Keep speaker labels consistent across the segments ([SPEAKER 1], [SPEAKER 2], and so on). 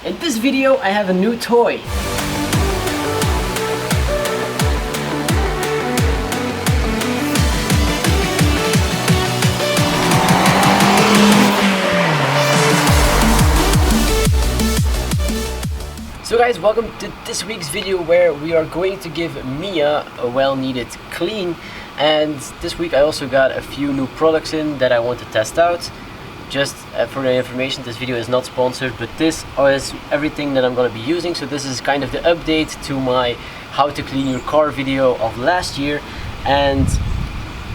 [SPEAKER 1] In this video I have a new toy. So guys, welcome to this week's video where we are going to give Mia a well-needed clean. And this week I also got a few new products in that I want to test out. Just for the information, this video is not sponsored, but this is everything that I'm going to be using. So this is kind of the update to my how to clean your car video of last year. And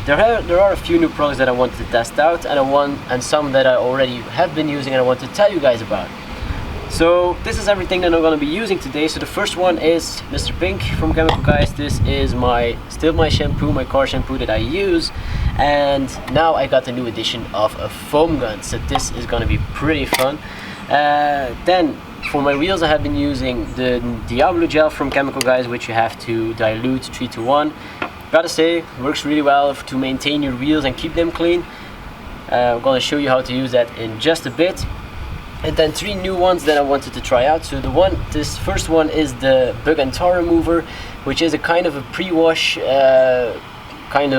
[SPEAKER 1] there are a few new products that I wanted to test out, and some that I already have been using and I want to tell you guys about. So this is everything that I'm going to be using today. So the first one is Mr. Pink from Chemical Guys. This is still my shampoo, my car shampoo that I use. And now I got the new edition of a foam gun. So this is going to be pretty fun. Then for my wheels I have been using the Diablo gel from Chemical Guys, which you have to dilute 3:1. Gotta say, works really well to maintain your wheels and keep them clean. I'm going to show you how to use that in just a bit. And then 3 new ones that I wanted to try out. So this first one is the bug and tar remover, which is a kind of a pre-wash kind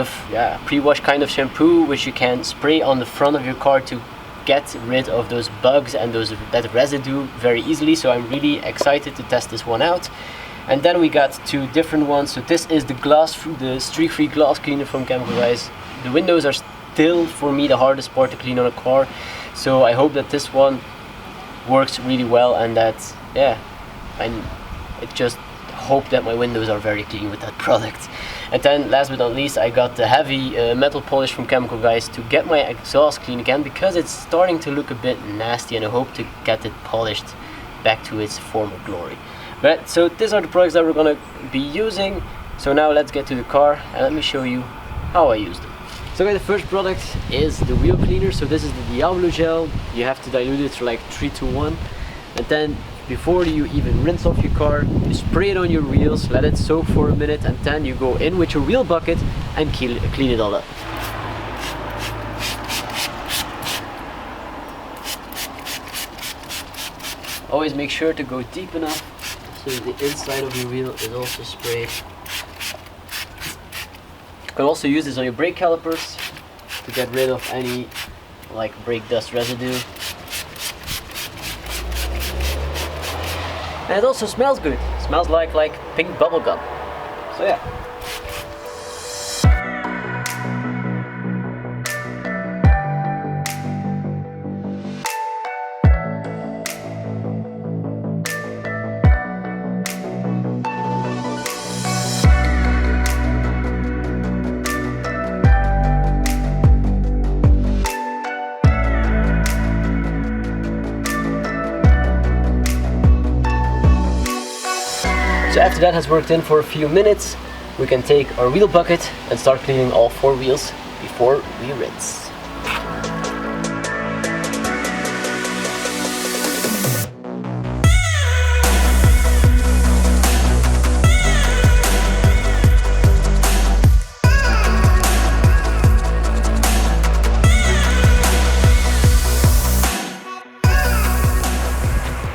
[SPEAKER 1] of shampoo, which you can spray on the front of your car to get rid of those bugs and that residue very easily. So I'm really excited to test this one out. And then we got 2 different ones. So this is the streak-free glass cleaner from Chemical Guys. The windows are still for me the hardest part to clean on a car. So I hope that this one works really well, and I just hope that my windows are very clean with that product. And then last but not least, I got the heavy metal polish from Chemical Guys to get my exhaust clean again, because it's starting to look a bit nasty, and I hope to get it polished back to its former glory. But so these are the products that we're gonna be using. So now let's get to the car and let me show you how I use them. So the first product is the wheel cleaner. So this is the Diablo gel. You have to dilute it to like 3:1, and then before you even rinse off your car, you spray it on your wheels, let it soak for a minute, and then you go in with your wheel bucket and clean it all up. Always make sure to go deep enough so the inside of your wheel is also sprayed. You can also use this on your brake calipers to get rid of any brake dust residue. And it also smells good. It smells like pink bubble gum. So yeah. So after that has worked in for a few minutes, we can take our wheel bucket and start cleaning all 4 wheels before we rinse.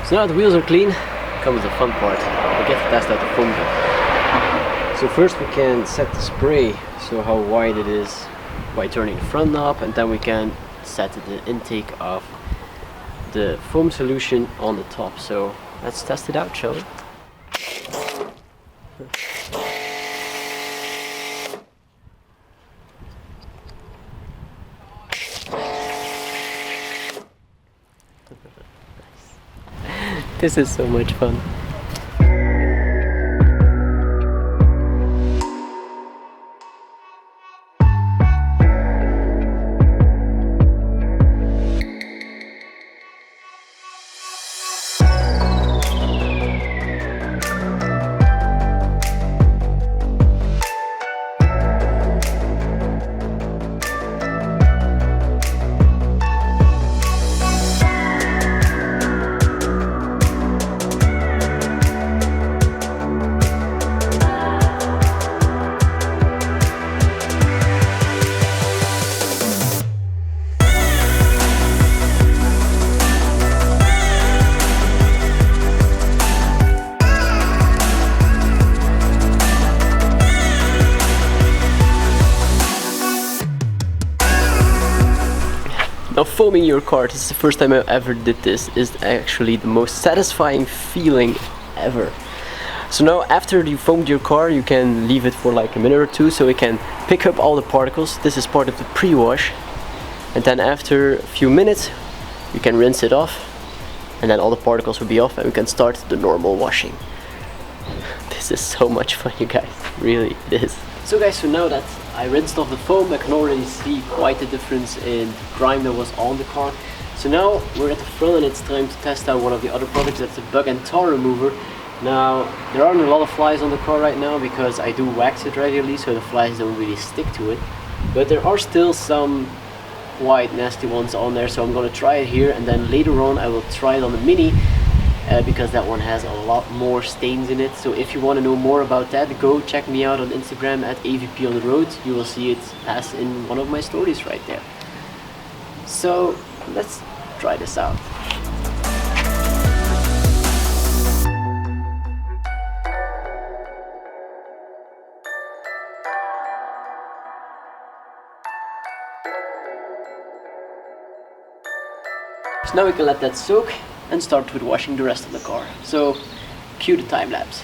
[SPEAKER 1] So now the wheels are clean, comes the fun part. We get to test out the foam gun. So first we can set the spray, so how wide it is, by turning the front knob, and then we can set the intake of the foam solution on the top. So let's test it out, shall we? This is so much fun. foaming your car, this is the first time I ever did this, is actually the most satisfying feeling ever. So now after you foamed your car, you can leave it for like a minute or two so it can pick up all the particles. This is part of the pre-wash. And then after a few minutes, you can rinse it off, and then all the particles will be off and we can start the normal washing. This is so much fun, you guys, really it is. So guys, so now that I rinsed off the foam, I can already see quite a difference in the grime that was on the car. So now we're at the front and it's time to test out one of the other products, that's the bug and tar remover. Now, there aren't a lot of flies on the car right now because I do wax it regularly, so the flies don't really stick to it. But there are still some white nasty ones on there, so I'm gonna try it here, and then later on I will try it on the Mini because that one has a lot more stains in it. So if you want to know more about that, go check me out on Instagram at AVP on the road. You will see it as in one of my stories right there. So let's try this out. So now we can let that soak and start with washing the rest of the car. So cue the time lapse.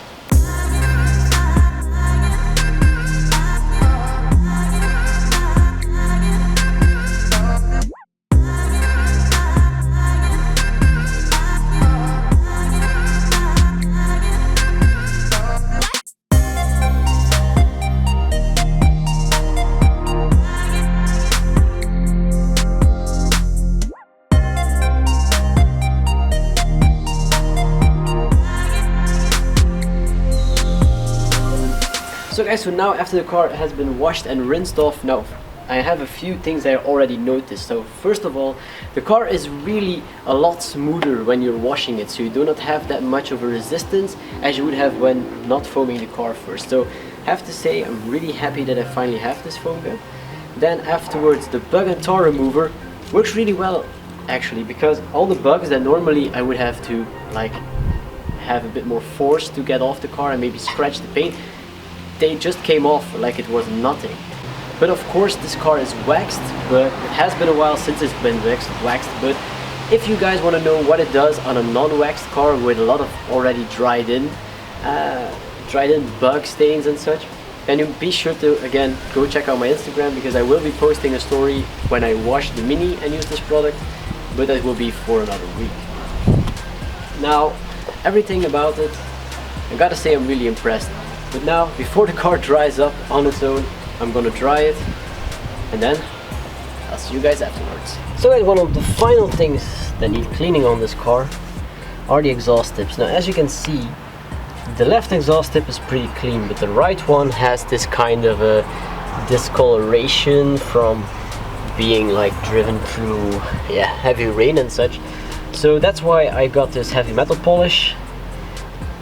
[SPEAKER 1] So guys, so now after the car has been washed and rinsed off, now I have a few things I already noticed. So first of all, the car is really a lot smoother when you're washing it, so you do not have that much of a resistance as you would have when not foaming the car first. So I have to say I'm really happy that I finally have this foam gun. Then afterwards, the bug and tar remover works really well actually, because all the bugs that normally I would have to like have a bit more force to get off the car and maybe scratch the paint, they just came off like it was nothing. But of course this car is waxed, but it has been a while since it's been waxed. But if you guys want to know what it does on a non-waxed car with a lot of already dried in bug stains and such, then you be sure to again go check out my Instagram, because I will be posting a story when I wash the Mini and use this product, but that will be for another week. Now everything about it, I gotta say I'm really impressed. But now, before the car dries up on its own, I'm gonna dry it, and then I'll see you guys afterwards. So guys, one of the final things that need cleaning on this car are the exhaust tips. Now as you can see, the left exhaust tip is pretty clean, but the right one has this kind of a discoloration from being like driven through heavy rain and such. So that's why I got this heavy metal polish,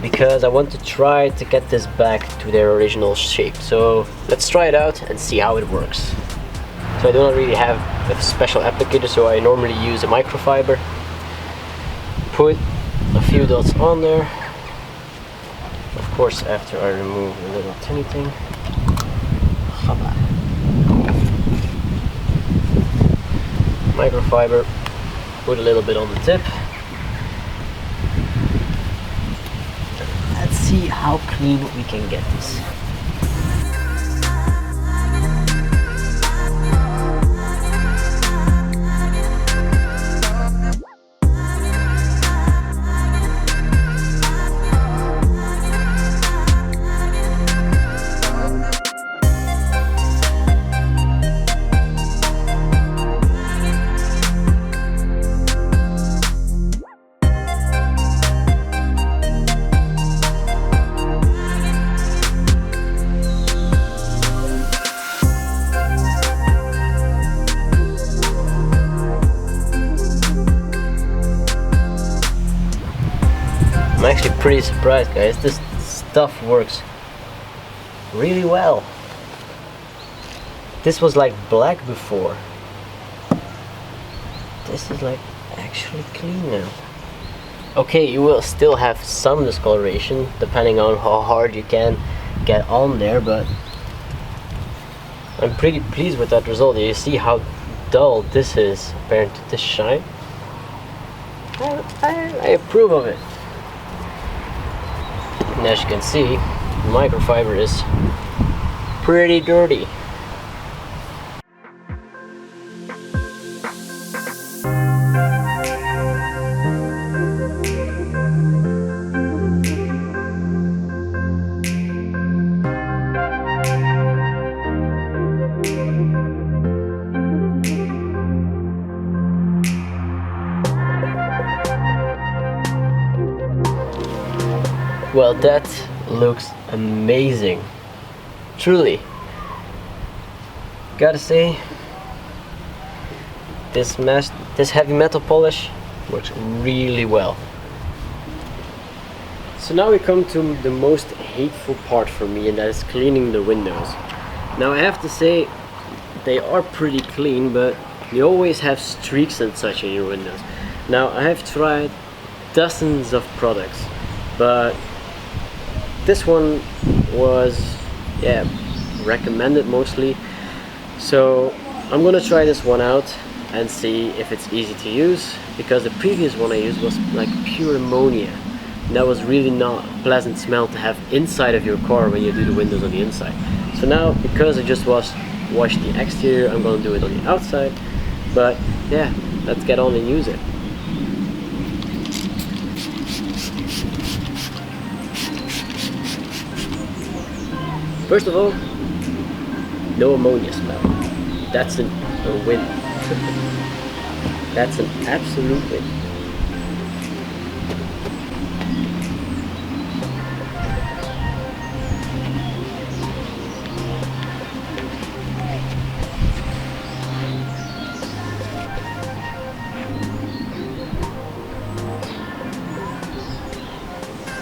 [SPEAKER 1] because I want to try to get this back to their original shape. So let's try it out and see how it works. So I do not really have a special applicator, so I normally use a microfiber. Put a few dots on there. Of course, after I remove a little tiny thing. Microfiber, put a little bit on the tip. Let's see how clean we can get this. I'm actually pretty surprised, guys. This stuff works really well. This was like black before. This is like actually clean now. Okay, you will still have some discoloration depending on how hard you can get on there, but I'm pretty pleased with that result. You see how dull this is compared to this shine, I approve of it. And as you can see, the microfiber is pretty dirty. Well, that looks amazing. Truly. Gotta say, this heavy metal polish works really well. So now we come to the most hateful part for me, and that is cleaning the windows. Now I have to say, they are pretty clean, but you always have streaks and such in your windows. Now I have tried dozens of products, but this one was, yeah, recommended mostly. So I'm gonna try this one out and see if it's easy to use, because the previous one I used was like pure ammonia. And that was really not a pleasant smell to have inside of your car when you do the windows on the inside. So now, because I just washed the exterior, I'm gonna do it on the outside. But yeah, let's get on and use it. First of all, no ammonia smell. That's a win. That's an absolute win.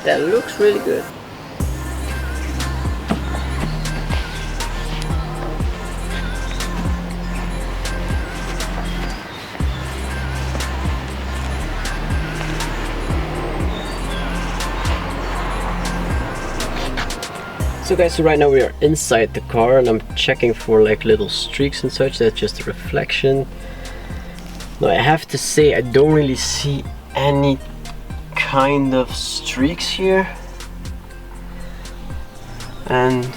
[SPEAKER 1] That looks really good. So guys, so right now we are inside the car and I'm checking for like little streaks and such. That's just a reflection. Now I have to say, I don't really see any kind of streaks here. And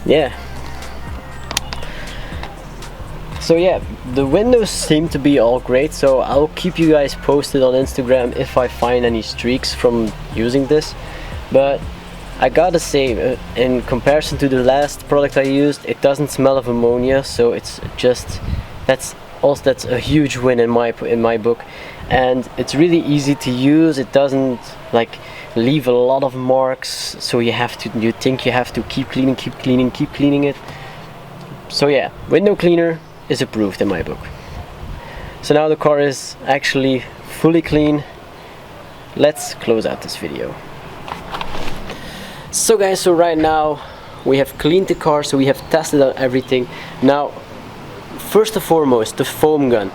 [SPEAKER 1] yeah. So yeah, the windows seem to be all great, so I'll keep you guys posted on Instagram if I find any streaks from using this. But I gotta say, in comparison to the last product I used, it doesn't smell of ammonia, so it's just, that's a huge win in my book. And it's really easy to use. It doesn't like leave a lot of marks, so you think you have to keep cleaning it. So yeah, window cleaner is approved in my book. So now the car is actually fully clean. Let's close out this video. So guys, so right now we have cleaned the car, so we have tested out everything. Now, first and foremost, the foam gun.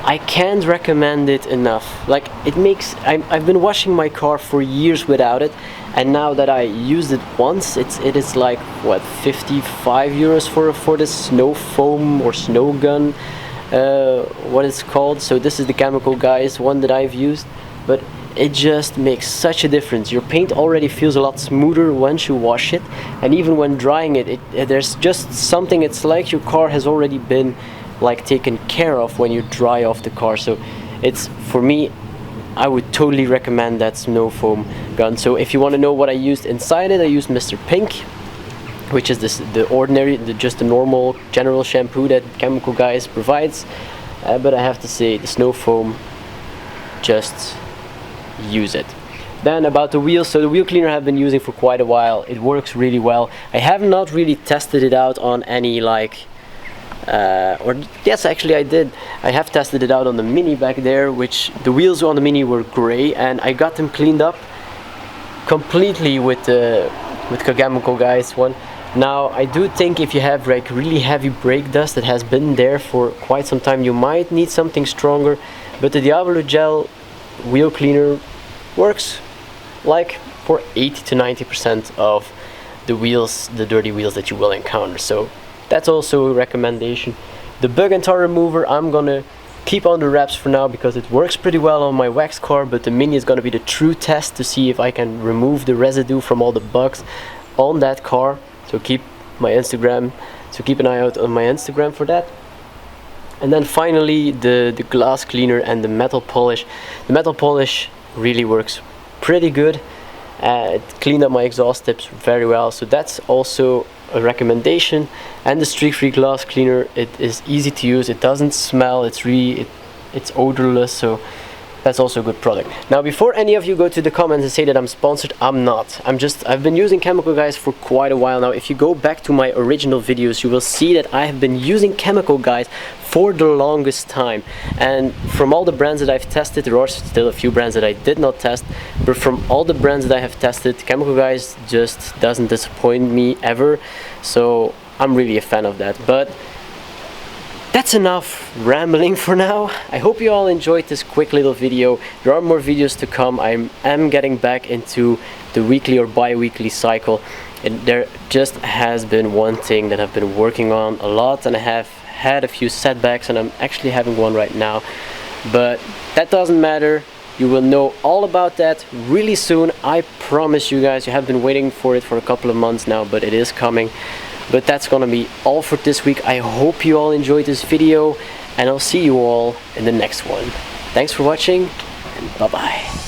[SPEAKER 1] I can't recommend it enough. Like, it makes, I've been washing my car for years without it, and now that I used it once, it is like, what, 55 euros for this snow foam or snow gun, what it's called. So this is the Chemical Guys one that I've used, but it just makes such a difference. Your paint already feels a lot smoother once you wash it, and even when drying it, there's just something, it's like your car has already been like taken care of when you dry off the car. So it's, for me, I would totally recommend that snow foam gun. So if you want to know what I used inside it, I used Mr. Pink, which is just the normal general shampoo that Chemical Guys provides. But I have to say, the snow foam, just use it. Then about the wheels, so the wheel cleaner I've been using for quite a while. It works really well. I have not really tested it out on any like or yes, actually I did. I have tested it out on the Mini back there, which the wheels on the Mini were gray, and I got them cleaned up completely with the Chemical Guys one. Now I do think if you have like really heavy brake dust that has been there for quite some time, you might need something stronger, but the Diablo Gel wheel cleaner works like for 80 to 90% of the wheels, the dirty wheels that you will encounter. So that's also a recommendation. The bug and tar remover, I'm gonna keep on the wraps for now because it works pretty well on my wax car, but the Mini is gonna be the true test to see if I can remove the residue from all the bugs on that car. So keep an eye out on my Instagram for that. And then finally the glass cleaner and the metal polish. The metal polish really works pretty good. It cleaned up my exhaust tips very well, so that's also a recommendation. And the streak-free glass cleaner, it is easy to use, it doesn't smell, it's odorless, so that's also a good product. Now, before any of you go to the comments and say that I'm sponsored, I'm not. I've been using Chemical Guys for quite a while now. If you go back to my original videos, you will see that I have been using Chemical Guys for the longest time. And from all the brands that I've tested, there are still a few brands that I did not test, but from all the brands that I have tested, Chemical Guys just doesn't disappoint me ever. So I'm really a fan of that. But that's enough rambling for now. I hope you all enjoyed this quick little video. There are more videos to come. I am getting back into the weekly or bi-weekly cycle. And there just has been one thing that I've been working on a lot, and I have had a few setbacks, and I'm actually having one right now. But that doesn't matter. You will know all about that really soon. I promise you guys. You have been waiting for it for a couple of months now, but it is coming. But that's gonna be all for this week. I hope you all enjoyed this video, and I'll see you all in the next one. Thanks for watching, and bye bye.